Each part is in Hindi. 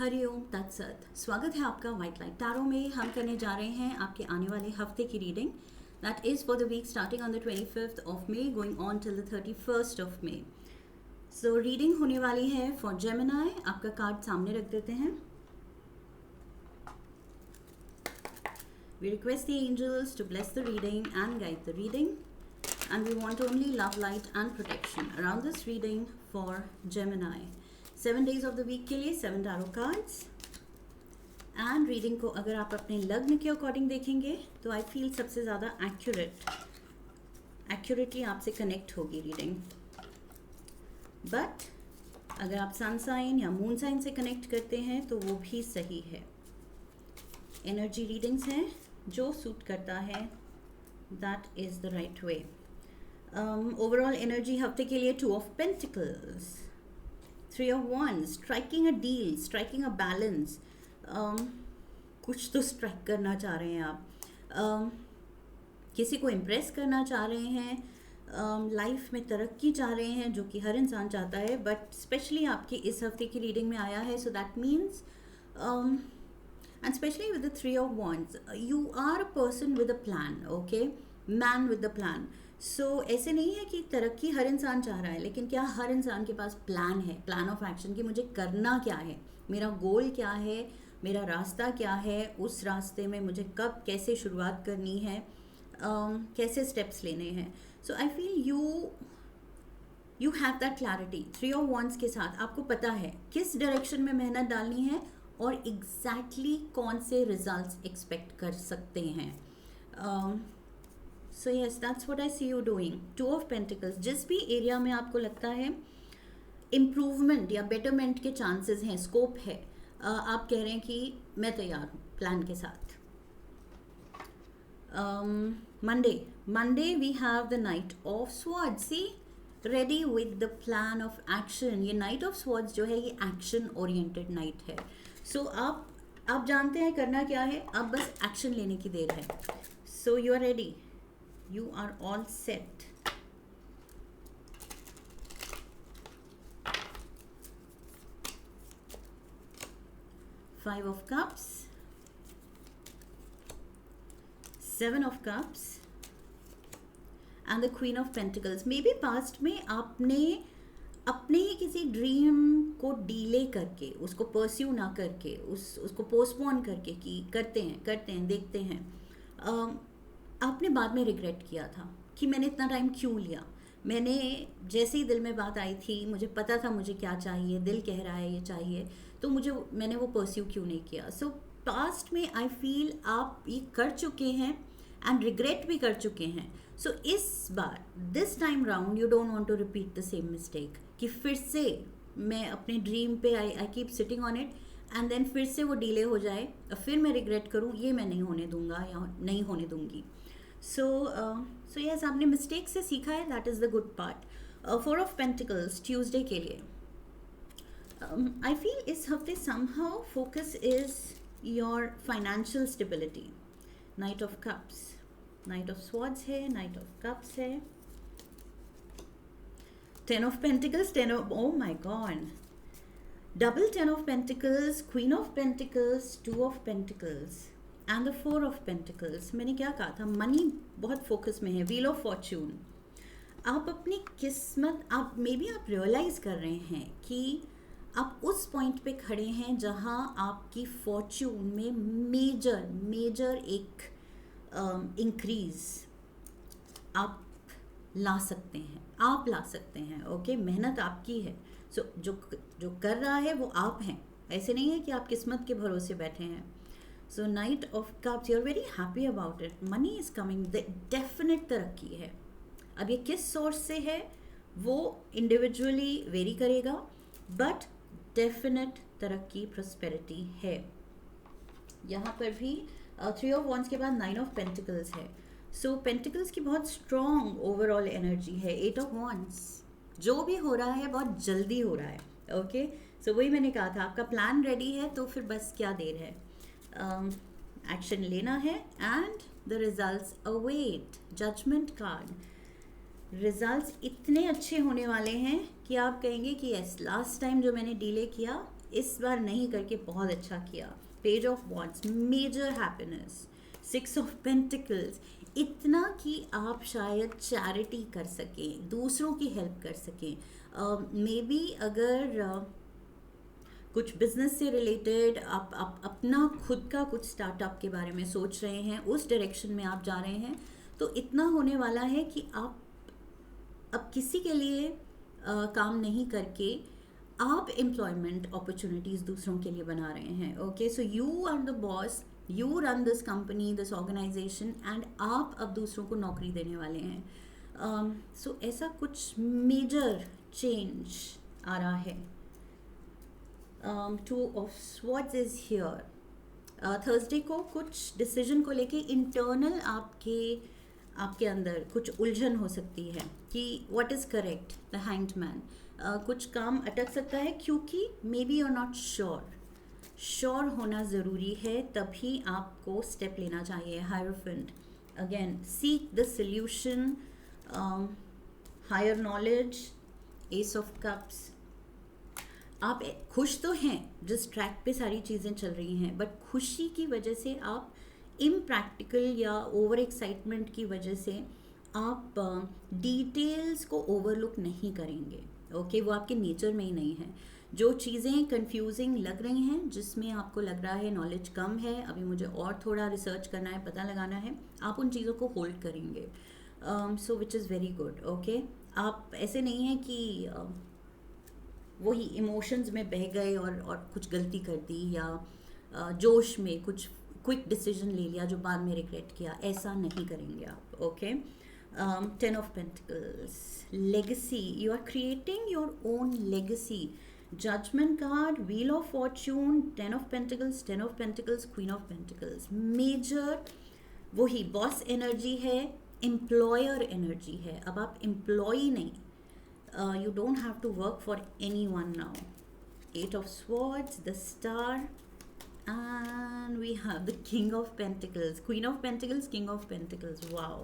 हरिओम तत्सत। स्वागत है आपका वाइट लाइट टैरो में। हम करने जा रहे हैं आपके आने वाले हफ्ते की reading. That is for the week starting on the 25th of May going on till the 31st of May. So reading होने वाली है फॉर जेमिनी। आपका कार्ड सामने रख देते हैं। We request the angels to bless the reading and guide the reading, and we want only love, light and protection around this reading for Gemini. 7 days of the week के लिए 7 tarot cards, and reading को अगर आप अपने लग्न के अकॉर्डिंग देखेंगे तो आई फील सबसे ज़्यादा एक्यूरेटली आपसे कनेक्ट होगी रीडिंग। बट अगर आप सन साइन या मून साइन से कनेक्ट करते हैं तो वो भी सही है। एनर्जी रीडिंग्स हैं, जो सूट करता है that is the right way. Overall energy हफ्ते के लिए 2 of pentacles, 3 of wands, striking a deal, striking a balance. कुछ तो स्ट्राइक करना चाह रहे हैं आप, किसी को इम्प्रेस करना चाह रहे हैं, लाइफ में तरक्की चाह रहे हैं, जो कि हर इंसान चाहता है। बट स्पेशली आपकी इस हफ्ते की रीडिंग में आया है, so that means and especially with the 3 of wands, you are a person with a plan, okay, man with the plan. So ऐसे नहीं है कि तरक्की हर इंसान चाह रहा है, लेकिन क्या हर इंसान के पास प्लान है, प्लान ऑफ एक्शन कि मुझे करना क्या है, मेरा गोल क्या है, मेरा रास्ता क्या है, उस रास्ते में मुझे कब कैसे शुरुआत करनी है, कैसे स्टेप्स लेने हैं। So I feel you have that clarity. 3 of wands के साथ आपको पता है किस डायरेक्शन में मेहनत डालनी है और एग्जैक्टली कौन से रिजल्ट्स एक्सपेक्ट कर सकते हैं। So yes, that's what I see you doing. 2 of pentacles, जिस भी एरिया में आपको लगता है इम्प्रूवमेंट या बेटरमेंट के चांसेस हैं, स्कोप है, आप कह रहे हैं कि मैं तैयार हूँ प्लान के साथ। Monday we have the knight of swords. See, ready with the plan of action. ये नाइट ऑफ स्वॉर्ड्स जो है ये एक्शन ओरिएंटेड नाइट है। सो आप जानते हैं करना क्या है, अब बस एक्शन लेने की देर है। So you are ready, you are all set. Five of cups, 7 of cups and the Queen of Pentacles. May be past में आपने अपने ही किसी ड्रीम को डीले करके, उसको परस्यू ना करके, उसको पोस्टपोन करके कि करते हैं देखते हैं, आपने बाद में रिग्रेट किया था कि मैंने इतना टाइम क्यों लिया। मैंने जैसे ही दिल में बात आई थी, मुझे पता था मुझे क्या चाहिए, दिल कह रहा है ये चाहिए, तो मैंने वो परस्यू क्यों नहीं किया। सो पास्ट में आई फील आप ये कर चुके हैं एंड रिग्रेट भी कर चुके हैं। सो इस बार this time round you don't want to repeat the same mistake कि फिर से मैं अपने ड्रीम पे I keep sitting on it and then फिर से वो डिले हो जाए और फिर मैं रिग्रेट करूँ, ये मैं नहीं होने दूंगा या नहीं होने दूंगी। सो यस, आपने मिस्टेक से सीखा है, that is the good part. 4 of pentacles Tuesday के लिए आई फील इस हफ्ते somehow focus is your financial stability. Night of cups, night of swords है, नाइट ऑफ कप्स है, 10 of Pentacles, 10 of, oh my god, double 10 of Pentacles, Queen of Pentacles, 2 of Pentacles and the 4 of Pentacles. मैंने क्या कहा था, मनी बहुत फोकस में है। Wheel of Fortune, आप अपनी किस्मत, आप मे बी आप रियलाइज कर रहे हैं कि आप उस पॉइंट पे खड़े हैं जहां आपकी फॉर्च्यून में मेजर एक इंक्रीज आप ला सकते हैं। ओके, मेहनत आपकी है। सो जो कर रहा है वो आप हैं, ऐसे नहीं है कि आप किस्मत के भरोसे बैठे हैं। So knight of cups, you are very happy about it, money is coming, definite तरक्की है। अब ये किस सोर्स से है वो इंडिविजुअली वेरी करेगा, बट डेफिनेट तरक्की, प्रॉस्पेरिटी है। यहाँ पर भी 3 ऑफ wands के बाद 9 ऑफ पेंटिकल्स है। सो पेंटिकल्स की बहुत स्ट्रॉन्ग ओवरऑल एनर्जी है। 8 ऑफ wands, जो भी हो रहा है बहुत जल्दी हो रहा है। ओके, सो वही मैंने कहा था, आपका प्लान रेडी है तो फिर बस क्या देर है, एक्शन लेना है and the results await. Judgement card, results इतने अच्छे होने वाले हैं कि आप कहेंगे कि यस, लास्ट टाइम जो मैंने डिले किया इस बार नहीं करके बहुत अच्छा किया. Page of wands, major happiness. 6 of pentacles, इतना कि आप शायद चैरिटी कर सकें, दूसरों की हेल्प कर सकें. मे बी अगर कुछ बिजनेस से रिलेटेड आप अपना खुद का कुछ स्टार्टअप के बारे में सोच रहे हैं, उस डायरेक्शन में आप जा रहे हैं, तो इतना होने वाला है कि आप अब किसी के लिए काम नहीं करके आप एम्प्लॉयमेंट अपॉर्चुनिटीज़ दूसरों के लिए बना रहे हैं. Okay, so you are the boss, you run this company, this organisation, and आप अब दूसरों को नौकरी देने वाले हैं. सो ऐसा कुछ मेजर चेंज आ रहा है. Two of swords is here. Thursday को कुछ डिसीजन को लेके इंटरनल आपके अंदर कुछ उलझन हो सकती है कि what is correct. The hanged man, कुछ काम अटक सकता है क्योंकि maybe you are not sure होना ज़रूरी है, तभी आपको स्टेप लेना चाहिए. Hierophant, again seek the solution, higher knowledge. Ace of cups, आप खुश तो हैं जिस ट्रैक पे सारी चीज़ें चल रही हैं, बट खुशी की वजह से आप इम्प्रैक्टिकल या ओवर एक्साइटमेंट की वजह से आप डिटेल्स को ओवरलुक नहीं करेंगे. ओके, वो आपके नेचर में ही नहीं है. जो चीज़ें कंफ्यूजिंग लग रही हैं, जिसमें आपको लग रहा है नॉलेज कम है, अभी मुझे और थोड़ा रिसर्च करना है, पता लगाना है, आप उन चीज़ों को होल्ड करेंगे. So which is very good. Okay, आप ऐसे नहीं हैं कि वही इमोशंस में बह गए और कुछ गलती कर दी, या जोश में कुछ क्विक डिसीजन ले लिया जो बाद में रिग्रेट किया. ऐसा नहीं करेंगे आप. Okay, 10 of pentacles, legacy. You are creating your own legacy. Judgement card, wheel of fortune, 10 of pentacles, 10 of pentacles, queen of pentacles. Major वही बॉस एनर्जी है, एम्प्लॉयर एनर्जी है. अब आप एम्प्लॉय नहीं, you don't have to work for anyone now. 8 of swords, the star, and we have the king of pentacles, queen of pentacles, king of pentacles. Wow.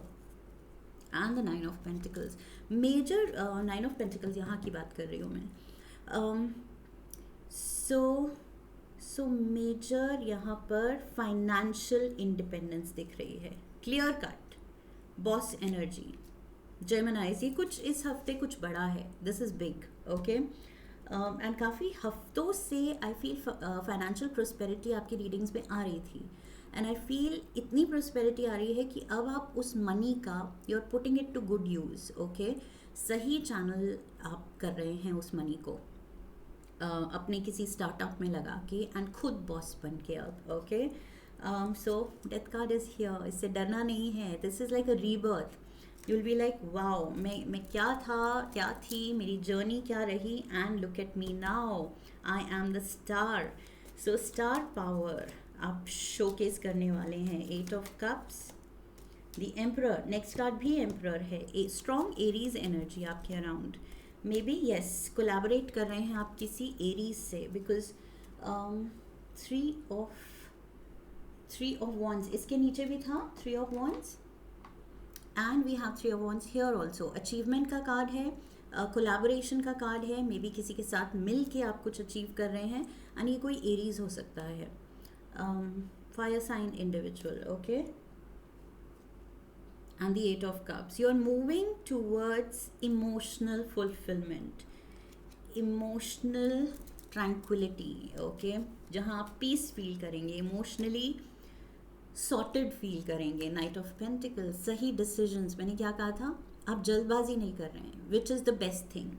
And the 9 of pentacles. Major 9 of pentacles यहाँ की बात कर रही हूँ मैं. So major यहाँ पर financial independence दिख रही है. Clear cut, boss energy. जेमिनाइज, ये कुछ इस हफ्ते कुछ बड़ा है. This is big. Okay, and काफ़ी हफ्तों से आई फील फाइनेंशियल प्रोस्पेरिटी आपकी रीडिंग्स में आ रही थी, एंड आई फील इतनी प्रोस्पेरिटी आ रही है कि अब आप उस मनी का you are putting it to good use. Okay, सही चैनल आप कर रहे हैं उस मनी को, अपने किसी स्टार्टअप में लगा के एंड खुद बॉस बन के अब. Okay, so death card is here. इससे डरना नहीं है. This is like a rebirth. You'll be like, wow, मैं क्या था, क्या थी, मेरी जर्नी क्या रही, and look at me now, I am the star. So star power आप showcase करने वाले हैं. 8 of cups, the emperor. next card भी emperor है. A strong Aries energy आपके around. Maybe yes, collaborate कर रहे हैं आप किसी Aries से, because 3 of wands इसके नीचे भी था. 3 of wands, and we have 3 of wands here also. Achievement का कार्ड है, कोलैबोरेशन का कार्ड है. मे बी किसी के साथ मिल के आप कुछ अचीव कर रहे हैं, एंड ये कोई एरीज हो सकता है. Fire sign individual. Okay, and the 8 of cups. You are moving towards emotional fulfilment, emotional tranquillity. Okay, जहाँ आप पीस फील करेंगे, इमोशनली सॉर्टेड फील करेंगे. नाइट ऑफ पेंटिकल्स, सही डिसीजंस. मैंने क्या कहा था, आप जल्दबाजी नहीं कर रहे हैं, which is the best thing.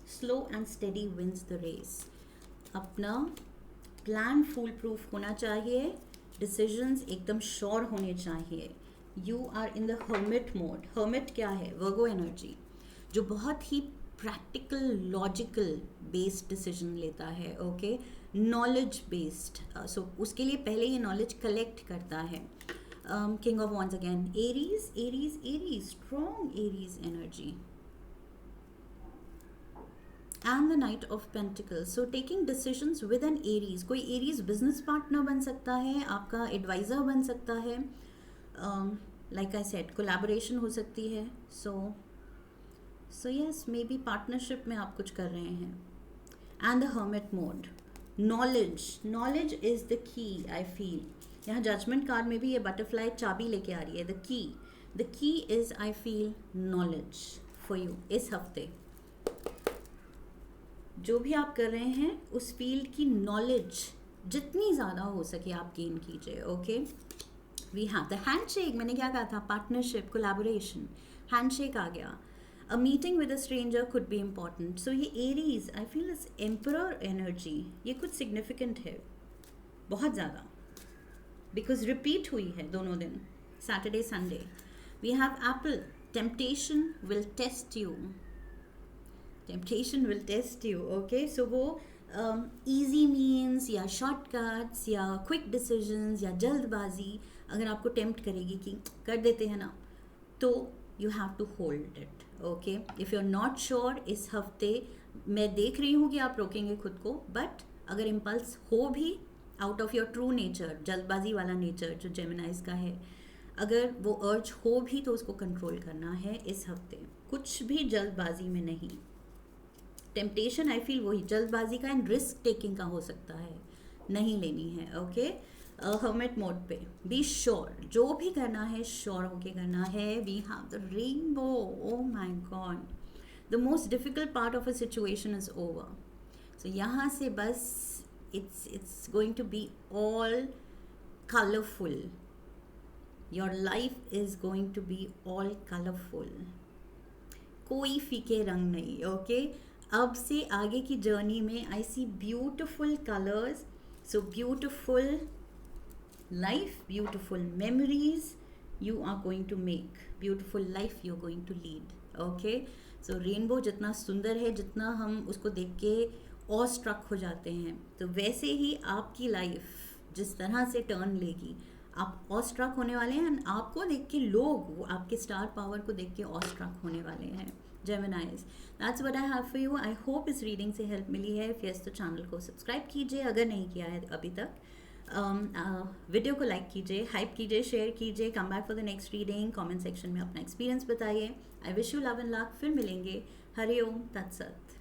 Slow and steady wins the race. अपना प्लान फूल प्रूफ होना चाहिए, डिसीजंस एकदम श्योर होने चाहिए. You are in the hermit mode. Hermit क्या है, वर्गो एनर्जी, जो बहुत ही प्रैक्टिकल लॉजिकल बेस्ड डिसीजन लेता है. Okay, knowledge based. सो उसके लिए पहले ये नॉलेज कलेक्ट करता है. King of wands again, Aries, Aries, Aries, strong Aries energy, and the knight of pentacles. So taking decisions with an Aries. कोई एरीज बिजनेस पार्टनर बन सकता है, आपका एडवाइज़र बन सकता है, लाइक आई सेड कोलैबोरेशन हो सकती है. So so yes, maybe partnership में आप कुछ कर रहे हैं. And the hermit mode, knowledge is the key. I feel यहाँ जजमेंट कार्ड में भी ये बटरफ्लाई चाबी लेके आ रही है. The key is, I feel, knowledge for you इस हफ्ते. जो भी आप कर रहे हैं उस फील्ड की नॉलेज जितनी ज़्यादा हो सके आप गेन कीजिए. Okay, we have the handshake. मैंने क्या कहा था? पार्टनरशिप, कोलैबोरेशन, हैंडशेक आ गया. A meeting with a stranger could be important. So ये Aries, I feel is emperor energy, ये कुछ सिग्निफिकेंट है बहुत ज़्यादा, बिकॉज रिपीट हुई है दोनों दिन, Saturday Sunday. We have apple, temptation will test you. Temptation will test you. Okay, so वो ईजी मीन्स या शॉर्टकट्स या क्विक डिसीजंस या जल्दबाजी अगर आपको टेम्प्ट करेगी कि कर देते हैं ना, तो you have to hold it. Okay, if you are not sure, इस हफ्ते मैं देख रही हूँ कि आप रोकेंगे खुद को, बट अगर इम्पल्स हो भी out of your true nature, जल्दबाजी वाला नेचर जो जेमिनाइज का है, अगर वो अर्ज हो भी तो उसको कंट्रोल करना है इस हफ्ते. कुछ भी जल्दबाजी में नहीं. टेम्पटेशन आई फील वही जल्दबाजी का एंड रिस्क टेकिंग का हो सकता है, नहीं लेनी है. ओके, हर्मिट मोड पे बी श्योर, जो भी करना है श्योर होके करना है. We have the rainbow. Oh my god, the most difficult part of a situation is over. So यहाँ से बस it's going to be all colorful. Your life is going to be all colorful. कोई फीके रंग नहीं. ओके, अब से आगे की जर्नी में I see beautiful colours. So beautiful life, beautiful memories you are going to make, beautiful life you're going to lead. Okay, so rainbow जितना सुंदर है, जितना हम उसको देख के ऑ स्ट्रक हो जाते हैं, तो वैसे ही आपकी लाइफ जिस तरह से टर्न लेगी, आप ऑ स्ट्रक होने वाले हैं. एंड आपको देख के लोग, वो आपके स्टार पावर को देख के ऑ स्ट्रक होने वाले हैं. जेमिनाइज, that's what I have for you. I hope इस रीडिंग से हेल्प मिली है. इफ यस तो चैनल को सब्सक्राइब कीजिए अगर नहीं किया है अभी तक. वीडियो को लाइक कीजिए, हाइप कीजिए, शेयर कीजिए. Come back for the next reading. Comment section में अपना एक्सपीरियंस बताइए. I wish you love and luck. फिर मिलेंगे. हरि ओम तत्सत.